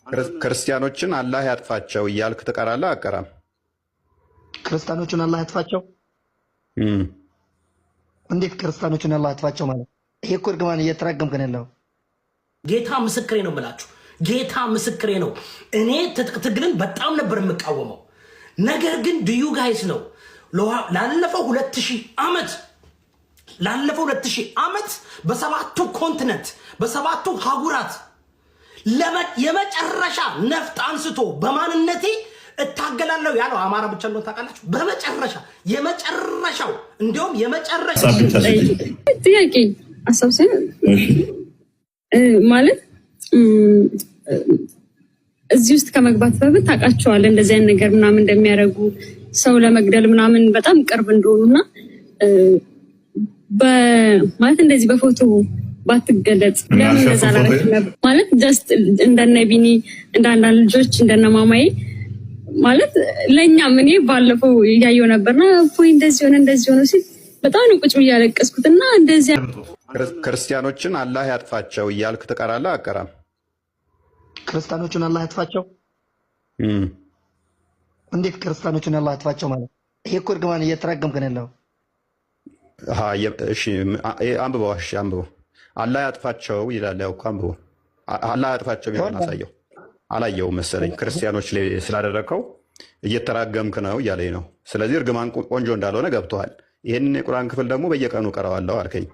ክርስቲያኖችን አላህ ያጥፋቸው እያልክ ትቀራለህ አቀራም? ክርስቲያኖችን አላህ ያጥፋቸው? እንዴት ክርስቲያኖችን አላህ ያጥፋቸው ማለት? ይሄ እኮ እርግማን እየተራገምክ ነው ያለው። ጌታ ምስክሬ ነው የምላችሁ፣ ጌታ ምስክሬ ነው። እኔ ትጥቅ ትግልን በጣም ነበር የምቃወመው። ነገር ግን ድዩ ጋይስ ነው ላለፈው 2000 ዓመት በሰባቱ ኮንቲነንት በሰባቱ ሀጉራት የመጨረሻ ነፍጥ አንስቶ በማንነቴ እታገላለሁ ያለው አማራ ብቻ ነው። ታውቃላችሁ? የመጨረሻው እንዲሁም የመጨረሻው ጥያቄ አሳውሰን ማለት እዚህ ውስጥ ከመግባት በፊት ታውቃቸዋለህ እንደዚህ አይነት ነገር ምናምን እንደሚያደርጉ ሰው ለመግደል ምናምን በጣም ቅርብ እንደሆኑና ማለት እንደዚህ በፎቶ ባትገለጽ ለምን እንደዛ ማለት ጀስት እንደነ ቢኒ እንዳንዳንድ ልጆች እንደነ ማማዬ ማለት ለኛ ምን ባለፈው ያየው ነበርና ፎይ እንደዚህ ሆነ ሲል በጣም ነው ቁጭ ብዬ ያለቀስኩትና እንደዚህ ክርስቲያኖችን አላህ ያጥፋቸው እያልክ ትቀራለህ አቀራም? ክርስቲያኖችን አላህ ያጥፋቸው? እንዴት ክርስቲያኖችን አላህ ያጥፋቸው ማለት? ይሄ እኮ እርግማን እየተራገምክ ነው ያለው። እሺ አንብበው። እሺ አንብበው። አላህ ያጥፋቸው ይላል። ያው አንብበው። አላህ ያጥፋቸው የሚለውን አሳየው። አላየውም መሰለኝ። ክርስቲያኖች ላይ ስላደረከው እየተራገምክ ነው እያለኝ ነው። ስለዚህ እርግማን ቆንጆ እንዳልሆነ ገብቶሃል። ይህንን የቁርአን ክፍል ደግሞ በየቀኑ ቀረዋለሁ አልከኝ።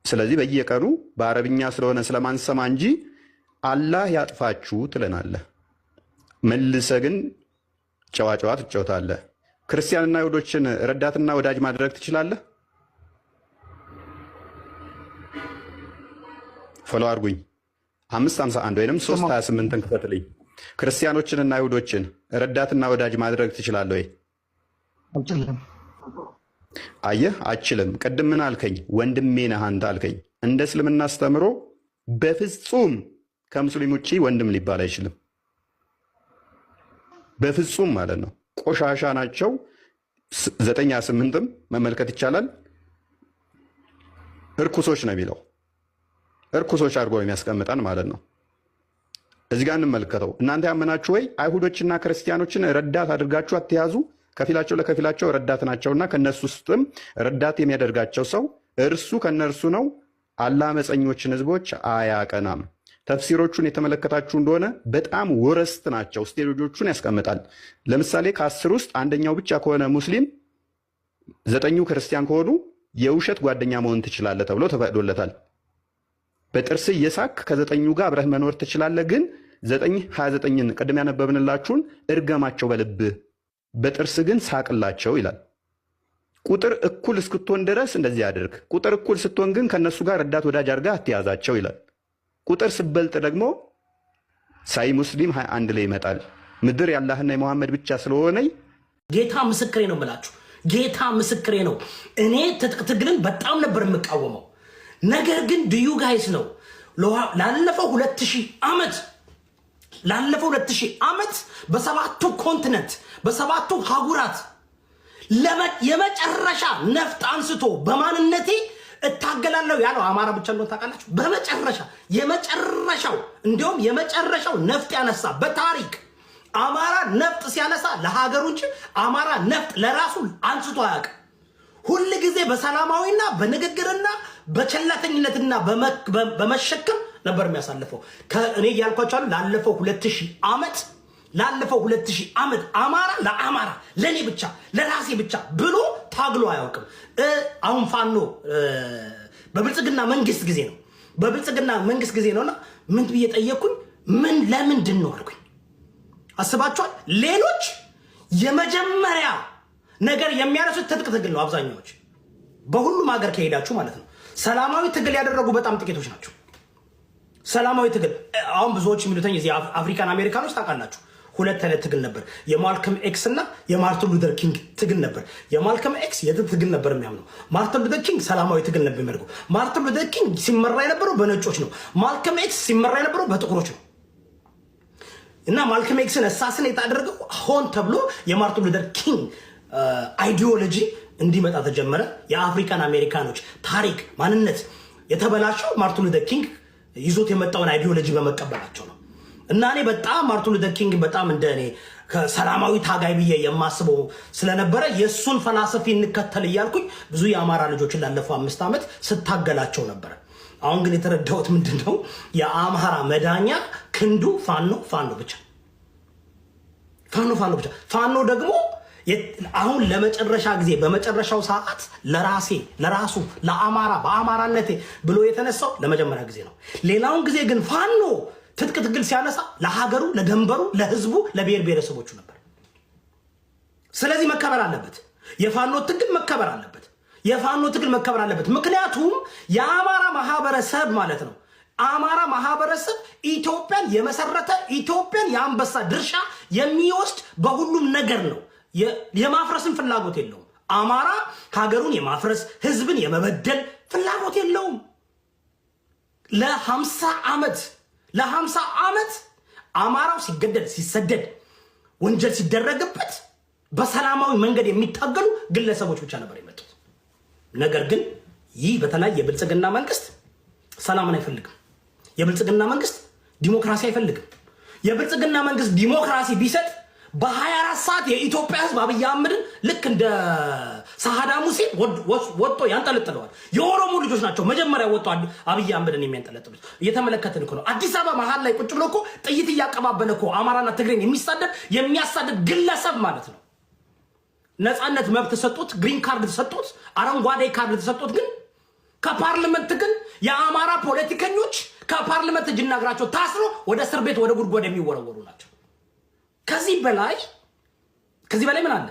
ስለዚህ በየቀኑ በአረብኛ ስለሆነ ስለማንሰማ እንጂ አላህ ያጥፋችሁ ትለናለህ። መልሰህ ግን ጨዋጨዋ ትጫወታለህ። ክርስቲያንና አይሁዶችን ረዳትና ወዳጅ ማድረግ ትችላለህ? ፎሎ አድርጉኝ። 551 ወይም 328ን ክፈትልኝ። ክርስቲያኖችንና አይሁዶችን ረዳትና ወዳጅ ማድረግ ትችላለህ ወይ? አልችልም። አየህ፣ አችልም። ቅድም ምን አልከኝ? ወንድሜ ነህ አንተ አልከኝ። እንደ እስልምና አስተምሮ በፍጹም ከሙስሊም ውጭ ወንድም ሊባል አይችልም። በፍጹም ማለት ነው። ቆሻሻ ናቸው። 9:8ም መመልከት ይቻላል። እርኩሶች ነው የሚለው። እርኩሶች አድርጎ የሚያስቀምጠን ማለት ነው። እዚህ ጋር እንመልከተው። እናንተ ያመናችሁ ወይ አይሁዶችና ክርስቲያኖችን ረዳት አድርጋችሁ አትያዙ። ከፊላቸው ለከፊላቸው ረዳት ናቸውና ከነሱ ውስጥም ረዳት የሚያደርጋቸው ሰው እርሱ ከነርሱ ነው። አላህ አመፀኞችን ህዝቦች አያቀናም። ተፍሲሮቹን የተመለከታችሁ እንደሆነ በጣም ወረስት ናቸው። ስቴጆቹን ያስቀምጣል። ለምሳሌ ከ10 ውስጥ አንደኛው ብቻ ከሆነ ሙስሊም 9ኙ ክርስቲያን ከሆኑ የውሸት ጓደኛ መሆን ትችላለህ ተብሎ ተፈቅዶለታል። በጥርስ እየሳክ ከ9ኙ ጋር አብረህ መኖር ትችላለህ። ግን 9:29ን ቅድም ያነበብንላችሁን እርገማቸው በልብህ በጥርስ ግን ሳቅላቸው ይላል። ቁጥር እኩል እስክትሆን ድረስ እንደዚህ አድርግ። ቁጥር እኩል ስትሆን ግን ከነሱ ጋር ረዳት ወዳጅ አድርጋ አትያዛቸው ይላል። ቁጥር ስበልጥ ደግሞ ሳይ ሙስሊም 21 ላይ ይመጣል። ምድር የአላህና የመሐመድ ብቻ ስለሆነ ጌታ ምስክሬ ነው የምላችሁ፣ ጌታ ምስክሬ ነው። እኔ ትጥቅ ትግልን በጣም ነበር የምቃወመው። ነገር ግን ድዩ ጋይስ ነው ላለፈው 2000 ዓመት በሰባቱ ኮንቲነንት በሰባቱ ሀጉራት የመጨረሻ ነፍጥ አንስቶ በማንነቴ እታገላለሁ ያለው አማራ ብቻ ነው። ታውቃላችሁ? የመጨረሻው እንዲሁም የመጨረሻው ነፍጥ ያነሳ በታሪክ አማራ ነፍጥ ሲያነሳ ለሀገሩ እንጂ አማራ ነፍጥ ለራሱ አንስቶ አያውቅም። ሁል ጊዜ በሰላማዊና በንግግርና በቸላተኝነትና በመሸከም ነበር የሚያሳልፈው። እኔ እያልኳቸው ላለፈው 2000 ዓመት አማራ ለአማራ ለኔ ብቻ ለራሴ ብቻ ብሎ ታግሎ አያውቅም። አሁን ፋኖ በብልጽግና መንግስት ጊዜ ነውና ምን ብዬ ጠየቅኩኝ? ለምንድን ነው አልኩኝ። አስባችኋል? ሌሎች የመጀመሪያ ነገር የሚያነሱት ትጥቅ ትግል ነው። አብዛኛዎች በሁሉም ሀገር ከሄዳችሁ ማለት ነው ሰላማዊ ትግል ያደረጉ በጣም ጥቂቶች ናቸው። ሰላማዊ ትግል አሁን ብዙዎች የሚሉትኝ እዚህ አፍሪካን አሜሪካኖች ታውቃላችሁ፣ 2 አይነት ትግል ነበር። የማልከም ኤክስ እና የማርቲን ሉተር ኪንግ ትግል ነበር። የማልከም ኤክስ የትጥቅ ትግል ነበር የሚያምነው። ማርቲን ሉተር ኪንግ ሰላማዊ ትግል ነበር የሚያደርገው። ማርቲን ሉተር ኪንግ ሲመራ የነበረው በነጮች ነው። ማልከም ኤክስ ሲመራ የነበረው በጥቁሮች ነው። እና ማልከም ኤክስን አሳስን የተደረገው ሆን ተብሎ የማርቲን ሉተር ኪንግ አይዲዮሎጂ እንዲመጣ ተጀመረ። የአፍሪካን አሜሪካኖች ታሪክ ማንነት የተበላሸው ማርቲን ሉተር ኪንግ ይዞት የመጣውን አይዲዮሎጂ በመቀበላቸው ነው። እና እኔ በጣም ማርቲን ሉተር ኪንግ በጣም እንደኔ ከሰላማዊ ታጋይ ብዬ የማስበው ስለነበረ የሱን ፈላሰፊ እንከተል እያልኩኝ ብዙ የአማራ ልጆችን ላለፈው 5 ዓመት ስታገላቸው ነበር። አሁን ግን የተረዳሁት ምንድነው የአማራ መዳኛ ክንዱ ፋኖ ብቻ። ፋኖ ደግሞ አሁን ለመጨረሻ ጊዜ በመጨረሻው ሰዓት ለራሱ ለአማራ በአማራነቴ ብሎ የተነሳው ለመጀመሪያ ጊዜ ነው። ሌላውን ጊዜ ግን ፋኖ ትጥቅ ትግል ሲያነሳ ለሀገሩ፣ ለደንበሩ፣ ለህዝቡ፣ ለብሔር ብሔረሰቦቹ ነበር። ስለዚህ መከበር አለበት። የፋኖ ትግል መከበር አለበት። ምክንያቱም የአማራ ማህበረሰብ ማለት ነው። አማራ ማህበረሰብ ኢትዮጵያን የመሰረተ ኢትዮጵያን የአንበሳ ድርሻ የሚወስድ በሁሉም ነገር ነው። የማፍረስን ፍላጎት የለውም። አማራ ሀገሩን የማፍረስ ህዝብን የመበደል ፍላጎት የለውም። ለ50 ዓመት አማራው ሲገደል፣ ሲሰደድ፣ ወንጀል ሲደረግበት በሰላማዊ መንገድ የሚታገሉ ግለሰቦች ብቻ ነበር የመጡት። ነገር ግን ይህ በተለይ የብልጽግና መንግስት ሰላምን አይፈልግም። የብልጽግና መንግስት ዲሞክራሲ አይፈልግም። የብልጽግና መንግስት ዲሞክራሲ ቢሰጥ በ24 ሰዓት የኢትዮጵያ ህዝብ አብይ አህመድን ልክ እንደ ሳዳም ሁሴን ወጥቶ ያንጠለጥለዋል። የኦሮሞ ልጆች ናቸው መጀመሪያ ወጥቶ አብይ አህመድን የሚያንጠለጥሉት። እየተመለከትን እኮ ነው። አዲስ አበባ መሀል ላይ ቁጭ ብሎ እኮ ጥይት እያቀባበለ እኮ አማራና ትግሬን የሚያሳደድ ግለሰብ ማለት ነው። ነፃነት መብት ተሰጡት፣ ግሪን ካርድ ተሰጡት፣ አረንጓዴ ካርድ ተሰጡት። ግን ከፓርላመንት ግን የአማራ ፖለቲከኞች ከፓርላመንት እጅና እግራቸው ታስሮ ወደ እስር ቤት ወደ ጉድጓድ የሚወረወሩ ናቸው። ከዚህ በላይ ምን አለ?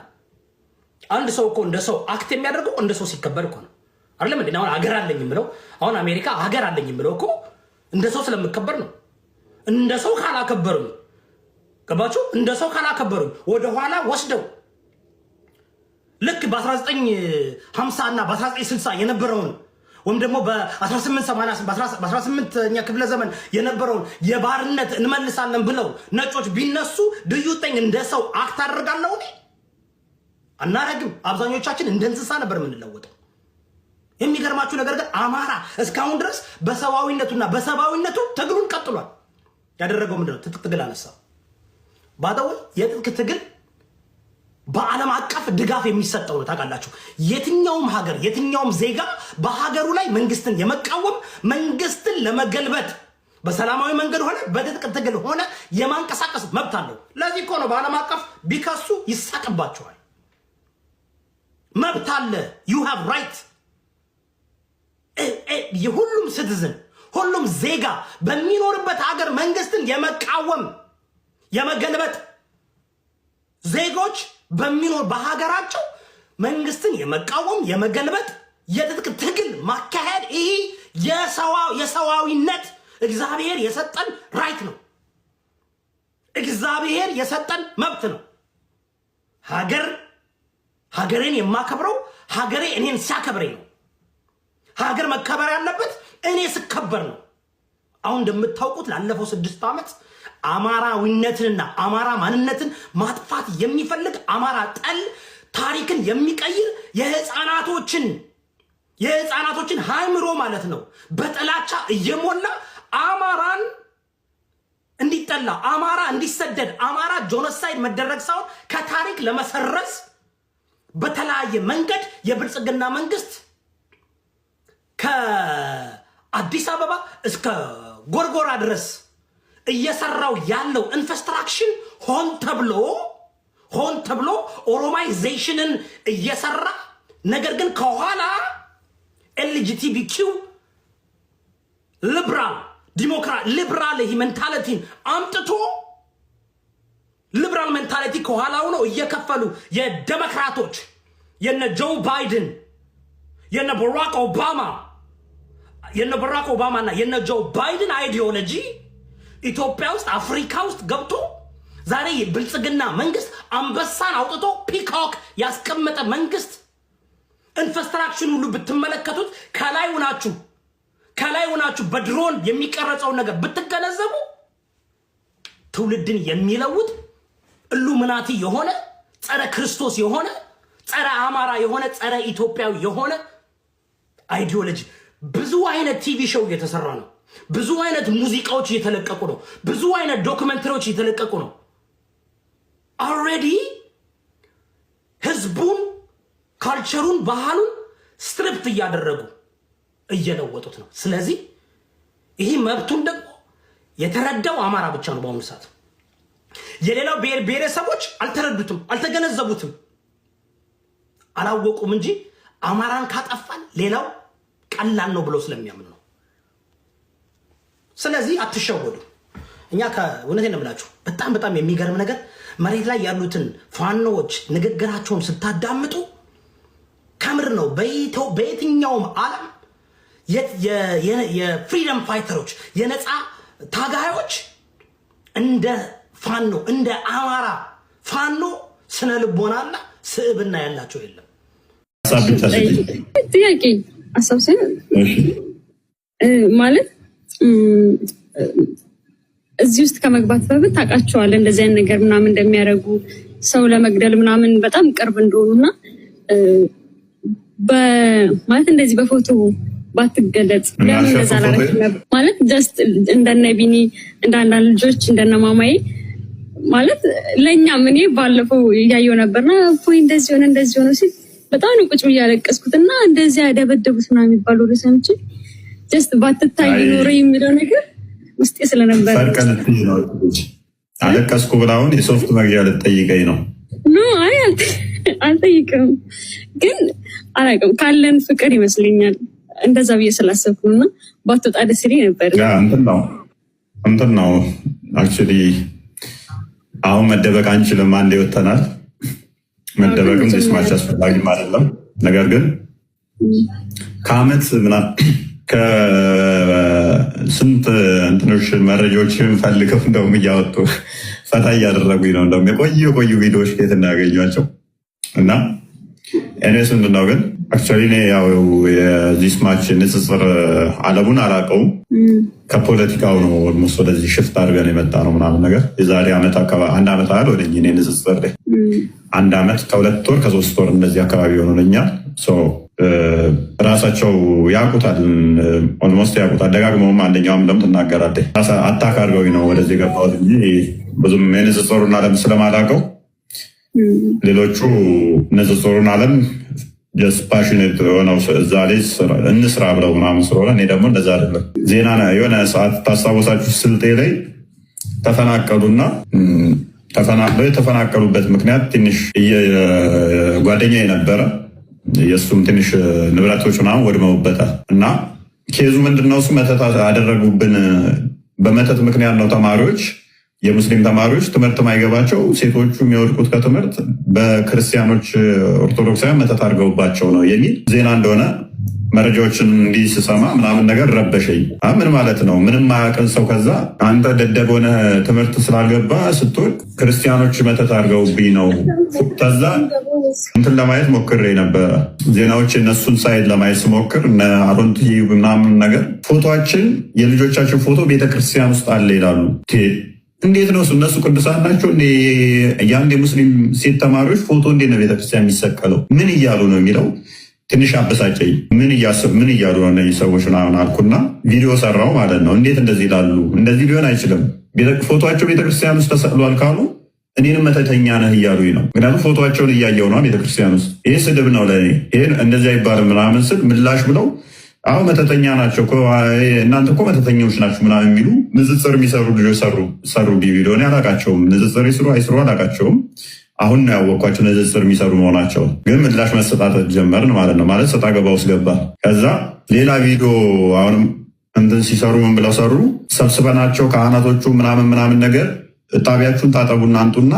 አንድ ሰው እኮ እንደ ሰው አክት የሚያደርገው እንደ ሰው ሲከበር እኮ ነው አይደለም እንዴ? አሁን ሀገር አለኝ ብለው አሁን አሜሪካ ሀገር አለኝ ብለው እኮ እንደ ሰው ስለምከበር ነው። እንደ ሰው ካላከበሩኝ ገባችሁ? እንደ ሰው ካላከበሩኝ ወደ ኋላ ወስደው ልክ በ1950 እና በ1960 የነበረውን ወይም ደግሞ በ18ኛ ክፍለ ዘመን የነበረውን የባርነት እንመልሳለን ብለው ነጮች ቢነሱ ድዩጠኝ እንደ ሰው አክት አደርጋለሁ አናረግም። አብዛኞቻችን እንደ እንስሳ ነበር የምንለወጠው። የሚገርማችሁ ነገር ግን አማራ እስካሁን ድረስ በሰዋዊነቱና በሰባዊነቱ ትግሉን ቀጥሏል። ያደረገው ምንድነው? ትጥቅ ትግል አነሳ። ባዳው የትጥቅ ትግል በዓለም አቀፍ ድጋፍ የሚሰጠው ነው። ታውቃላችሁ፣ የትኛውም ሀገር የትኛውም ዜጋ በሀገሩ ላይ መንግስትን የመቃወም መንግስትን ለመገልበጥ በሰላማዊ መንገድ ሆነ በትጥቅ ትግል ሆነ የማንቀሳቀስ መብት አለው። ለዚህ እኮ ነው በዓለም አቀፍ ቢከሱ ይሳቅባቸዋል። መብት አለ። you have right። የሁሉም ሲቲዝን ሁሉም ዜጋ በሚኖርበት ሀገር መንግስትን የመቃወም የመገልበጥ ዜጎች በሚኖር በሀገራቸው መንግስትን የመቃወም የመገልበጥ የትጥቅ ትግል ማካሄድ ይሄ የሰዋዊነት እግዚአብሔር የሰጠን ራይት ነው። እግዚአብሔር የሰጠን መብት ነው። ሀገሬን የማከብረው ሀገሬ እኔን ሲያከብረኝ ነው። ሀገር መከበር ያለበት እኔ ስከበር ነው። አሁን እንደምታውቁት ላለፈው 6 ዓመት አማራዊነትንና አማራ ማንነትን ማጥፋት የሚፈልግ አማራ ጠል ታሪክን የሚቀይር የህፃናቶችን ሃይምሮ ማለት ነው በጥላቻ እየሞላ አማራን እንዲጠላ፣ አማራ እንዲሰደድ፣ አማራ ጆኖሳይድ መደረግ ሳይሆን ከታሪክ ለመሰረዝ በተለያየ መንገድ የብልጽግና መንግስት ከአዲስ አበባ እስከ ጎርጎራ ድረስ እየሰራው ያለው ኢንፍራስትራክቸር ሆን ተብሎ ኦሮማይዜሽንን እየሰራ ነገር ግን ከኋላ ኤልጂቲቢኪው ሊብራል ሜንታሊቲን አምጥቶ ሊብራል ሜንታሊቲ ከኋላው ነው እየከፈሉ የዴሞክራቶች የነ ጆ ባይደን የነ ባራክ ኦባማ እና የነ ጆ ባይደን አይዲዮሎጂ ኢትዮጵያ ውስጥ አፍሪካ ውስጥ ገብቶ ዛሬ የብልጽግና መንግስት አንበሳን አውጥቶ ፒኮክ ያስቀመጠ መንግስት ኢንፍራስትራክቸር ሁሉ ብትመለከቱት ከላይ ሆናችሁ በድሮን የሚቀረጸው ነገር ብትገነዘቡ ትውልድን የሚለውጥ ኢሉሚናቲ የሆነ ጸረ ክርስቶስ የሆነ ጸረ አማራ የሆነ ጸረ ኢትዮጵያዊ የሆነ አይዲዮሎጂ ብዙ አይነት ቲቪ ሾው እየተሰራ ነው። ብዙ አይነት ሙዚቃዎች እየተለቀቁ ነው። ብዙ አይነት ዶክመንተሪዎች እየተለቀቁ ነው። ኦልሬዲ ህዝቡን ካልቸሩን ባህሉን ስትሪፕት እያደረጉ እየለወጡት ነው። ስለዚህ ይህ መብቱን ደግሞ የተረዳው አማራ ብቻ ነው። በአሁኑ ሰዓት የሌላው ብሔር ብሔረሰቦች አልተረዱትም፣ አልተገነዘቡትም፣ አላወቁም እንጂ አማራን ካጠፋን ሌላው ቀላል ነው ብለው ስለሚያምኑ ነው። ስለዚህ አትሸወዱ። እኛ ከእውነቴን ነው የምላችሁ፣ በጣም የሚገርም ነገር መሬት ላይ ያሉትን ፋኖዎች ንግግራቸውን ስታዳምጡ ከምር ነው። በየትኛውም ዓለም የፍሪደም ፋይተሮች የነፃ ታጋዮች እንደ ፋኖ እንደ አማራ ፋኖ ስነ ልቦናና ስዕብና ያላቸው የለም። ጥያቄ አሳብሰን ማለት እዚህ ውስጥ ከመግባት በፊት ታውቃቸዋለህ እንደዚህ አይነት ነገር ምናምን እንደሚያደርጉ ሰው ለመግደል ምናምን በጣም ቅርብ እንደሆኑና ማለት እንደዚህ በፎቶ ባትገለጽ ለምን እንደዛ አላረክም ማለት ጀስት እንደነ ቢኒ እንዳንዳንድ ልጆች እንደነ ማማዬ ማለት ለኛ ምን ባለፈው ያየው ነበርና ፎይ እንደዚህ ሆነ ሲል በጣም ነው ቁጭ ብዬ ያለቀስኩትና እንደዚህ ያደበደቡት ነው የሚባለው ለሰምቼ ጀስት ባትታይ ኖር የሚለው ነገር ውስጤ ስለነበር ፈርቀልኝ ነው አለቀስኩ ብላውን የሶፍት መግቢያ ልትጠይቀኝ ነው? ኖ አይ አልጠይቅም፣ ግን አላውቅም ካለን ፍቅር ይመስለኛል እንደዛ ብዬ ስላሰብኩና ባትወጣ ደስ ይለኝ ነበር። እንትን ነው አክቹሊ አሁን መደበቅ አንችልም። አንዴ ወተናል። መደበቅም ዲስማች አስፈላጊም አይደለም። ነገር ግን ከአመት ምናምን ከስንት እንትኖች መረጃዎችን ፈልገው እንደውም እያወጡ ፈታ እያደረጉኝ ነው። እንደውም የቆዩ ቪዲዮዎች ከየት እናያገኟቸው እና እኔስ ምንድነው ግን አክቹዋሊ እኔ ያው የዚህ ማች ንጽጽር አለሙን አላውቀውም። ከፖለቲካው ነው ኦልሞስት ወደዚህ ሽፍት አድርገን የመጣ ነው ምናምን ነገር የዛሬ ዓመት አካባቢ 1 ዓመት አለ ወደ እኔ ንጽጽር ላይ 1 ዓመት ከ2 ወር ከ3 ወር እንደዚህ አካባቢ ሆኖልኛል። ራሳቸው ያውቁታል፣ ኦልሞስት ያውቁታል። ደጋግመውም አንደኛውም ደግሞ ትናገራለች አታክ አድርገውኝ ነው ወደዚህ የገባሁት እንጂ ብዙም የንጽጽሩን አለም ስለማላውቀው ሌሎቹ ንጽጽሩን አለም ጀስት ፓሽኔት ሆነው እዛ ላይ እንስራ ብለው ምናምን ስለሆነ እኔ ደግሞ እንደዛ አይደለም። ዜና የሆነ ሰዓት ታስታውሳችሁ ስልጤ ላይ ተፈናቀሉና የተፈናቀሉበት ምክንያት ትንሽ ጓደኛ የነበረ የእሱም ትንሽ ንብረቶች ምናምን ወድመውበታል እና ኬዙ ምንድነው እሱ መተት አደረጉብን። በመተት ምክንያት ነው ተማሪዎች የሙስሊም ተማሪዎች ትምህርት ማይገባቸው፣ ሴቶቹ የሚወድቁት ከትምህርት በክርስቲያኖች ኦርቶዶክሳውያን መተት አድርገውባቸው ነው የሚል ዜና እንደሆነ መረጃዎችን እንዲህ ስሰማ ምናምን ነገር ረበሸኝ። ምን ማለት ነው? ምንም ማያውቅን ሰው ከዛ አንተ ደደብ ሆነ ትምህርት ስላልገባ ስትወድቅ ክርስቲያኖች መተት አድርገውብኝ ነው። ከዛ እንትን ለማየት ሞክሬ ነበረ፣ ዜናዎች የነሱን ሳይድ ለማየት ስሞክር እነ አሮንቲ ምናምን ነገር ፎቶችን የልጆቻችን ፎቶ ቤተክርስቲያን ውስጥ አለ ይላሉ። እንዴት ነው እነሱ ቅዱሳን ናቸው? የአንድ የሙስሊም ሴት ተማሪዎች ፎቶ እንዴት ነው ቤተክርስቲያን የሚሰቀለው? ምን እያሉ ነው የሚለው ትንሽ አበሳጨኝ። ምን እያሉ ነው እነዚህ ሰዎች ምናምን አልኩና ቪዲዮ ሰራው ማለት ነው። እንዴት እንደዚህ ይላሉ? እንደዚህ ሊሆን አይችልም። ፎቶቸው ቤተክርስቲያን ውስጥ ተሰቅሏል ካሉ እኔንም መተተኛ ነህ እያሉኝ ነው። ምክንያቱም ፎቶቸውን እያየው ነው ቤተክርስቲያን ውስጥ። ይህ ስድብ ነው ለእኔ። ይህን እንደዚህ አይባልም ምናምን ስል ምላሽ ብለው አሁን መተተኛ ናቸው እናንተ እኮ መተተኛዎች ናቸው ምናምን የሚሉ ንጽጽር የሚሰሩ ልጆች ሰሩ ቪዲዮ። እኔ አላቃቸውም፣ ንጽጽር ይስሩ አይስሩ አላቃቸውም። አሁን ነው ያወቅኳቸው ንጽጽር የሚሰሩ መሆናቸው። ግን ምላሽ መሰጣጠት ጀመርን ማለት ነው። ማለት ሰጣ ገባ ውስጥ ገባ። ከዛ ሌላ ቪዲዮ አሁንም እንትን ሲሰሩ ምን ብለው ሰሩ? ሰብስበናቸው ካህናቶቹ ምናምን ነገር ጣቢያችሁን ታጠቡና አንጡና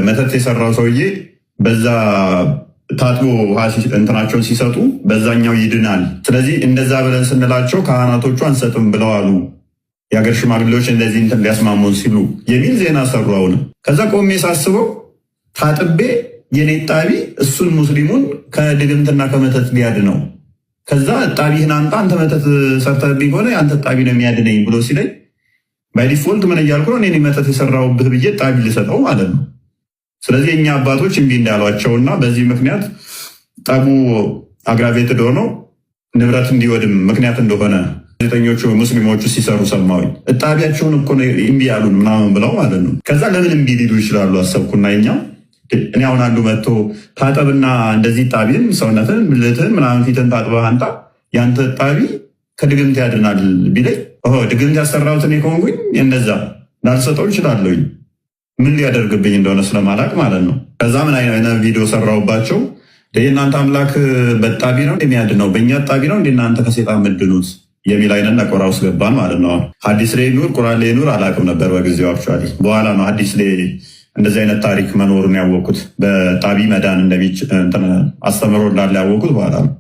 መተት የሰራው ሰውዬ በዛ ታጥቦ እንትናቸውን ሲሰጡ በዛኛው ይድናል። ስለዚህ እንደዛ ብለን ስንላቸው ካህናቶቹ አንሰጥም ብለው አሉ። የሀገር ሽማግሌዎች እንደዚህ እንትን ሊያስማሙን ሲሉ የሚል ዜና ሰሩ። አሁንም ከዛ ቆሜ ሳስበው ታጥቤ የኔ ጣቢ እሱን ሙስሊሙን ከድግምትና ከመተት ሊያድ ነው። ከዛ ጣቢህን አንጣ አንተ መተት ሰርተህብኝ ሆነ አንተ ጣቢ ነው የሚያድነኝ ብሎ ሲለኝ ባይዲፎልት ምን እያልኩ ነው? እኔ መተት የሰራሁብህ ብዬ ጣቢ ልሰጠው ማለት ነው። ስለዚህ እኛ አባቶች እምቢ እንዳሏቸውና በዚህ ምክንያት ጠቡ አግራቬትድ ሆኖ ንብረት እንዲወድም ምክንያት እንደሆነ ጋዜጠኞቹ ሙስሊሞቹ ሲሰሩ ሰማሁኝ። እጣቢያቸውን እኮ እምቢ ያሉን ምናምን ብለው ማለት ነው። ከዛ ለምን እምቢ ሊሉ ይችላሉ አሰብኩና እኛው እኔ አሁን አንዱ መጥቶ ታጠብና እንደዚህ ጣቢን ሰውነትን ብልትን ምናምን ፊትን ታጥበህ አንጣ ያንተ ጣቢ ከድግምት ያድናል ቢለኝ ድግምት ያሰራሁት እኔ ከሆንኩኝ እንደዛ ላልሰጠው ይችላለሁኝ። ምን ሊያደርግብኝ እንደሆነ ስለማላቅ ማለት ነው። ከዛ ምን አይነት ቪዲዮ ሰራሁባቸው። የእናንተ አምላክ በጣቢ ነው እንደሚያድነው በእኛ ጣቢ ነው እናንተ ከሴጣን ምድኑት የሚል አይነት ነቆራ ውስጥ ገባን ማለት ነው። ሐዲስ ላይ ኑር ቁርአን ላይ ኑር አላውቅም ነበር በጊዜው። አክቹዋሊ በኋላ ነው ሐዲስ ላይ እንደዚህ አይነት ታሪክ መኖሩን ያወቁት። በጣቢ መዳን አስተምሮ እንዳለ ያወቁት በኋላ ነው።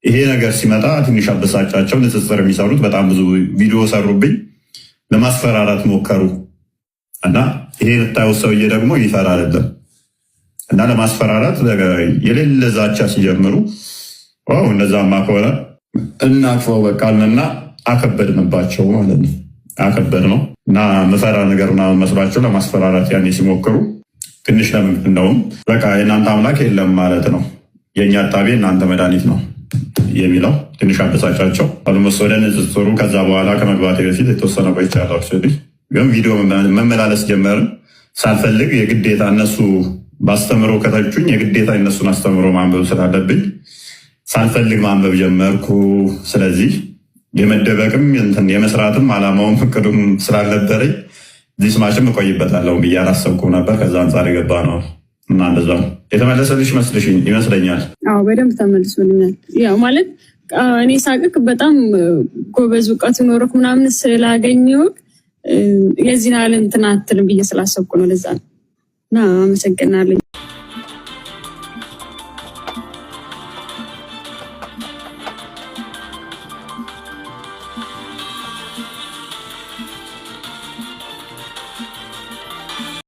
ይሄ ነገር ሲመጣ ትንሽ አበሳጫቸው። ንጽጽር የሚሰሩት በጣም ብዙ ቪዲዮ ሰሩብኝ፣ ለማስፈራራት ሞከሩ እና ይሄ የምታየው ሰውዬ ደግሞ ይፈራ አይደለም እና ለማስፈራራት የሌለ ዛቻ ሲጀምሩ እንደዛማ ከሆነ እናቅፈው በቃልና አከበድንባቸው ማለት ነው። አከበድ ነው እና ምፈራ ነገር ምናምን መስሏቸው ለማስፈራራት ያኔ ሲሞክሩ ትንሽ እንደውም በቃ የእናንተ አምላክ የለም ማለት ነው፣ የእኛ አጣቤ እናንተ መድኃኒት ነው የሚለው ትንሽ አበሳጫቸው። አልሞስ ወደ ንጽጽሩ ከዛ በኋላ ከመግባቴ በፊት የተወሰነ ቆይቻለሁ። ግን ቪዲዮ መመላለስ ጀመርን ሳልፈልግ የግዴታ እነሱ ባስተምሮ ከተቹኝ የግዴታ እነሱን አስተምሮ ማንበብ ስላለብኝ ሳልፈልግ ማንበብ ጀመርኩ። ስለዚህ የመደበቅም የመስራትም አላማውም ፍቅዱም ስላልነበረኝ እዚህ ስማሽም እቆይበታለሁ ብዬ አላሰብኩም ነበር። ከዛ አንጻር የገባ ነው እና እንደዛ ነው። የተመለሰልሽ ይመስለኛል። አዎ በደንብ ተመልሶልኛል። ያው ማለት እኔ ሳቅክ በጣም ጎበዝ እውቀት ኖሮክ ምናምን ስላገኘሁ የዚህን ያህል እንትን አትልም ብዬ ስላሰብኩ ነው። ለዛ ነው እና አመሰግናለሁ።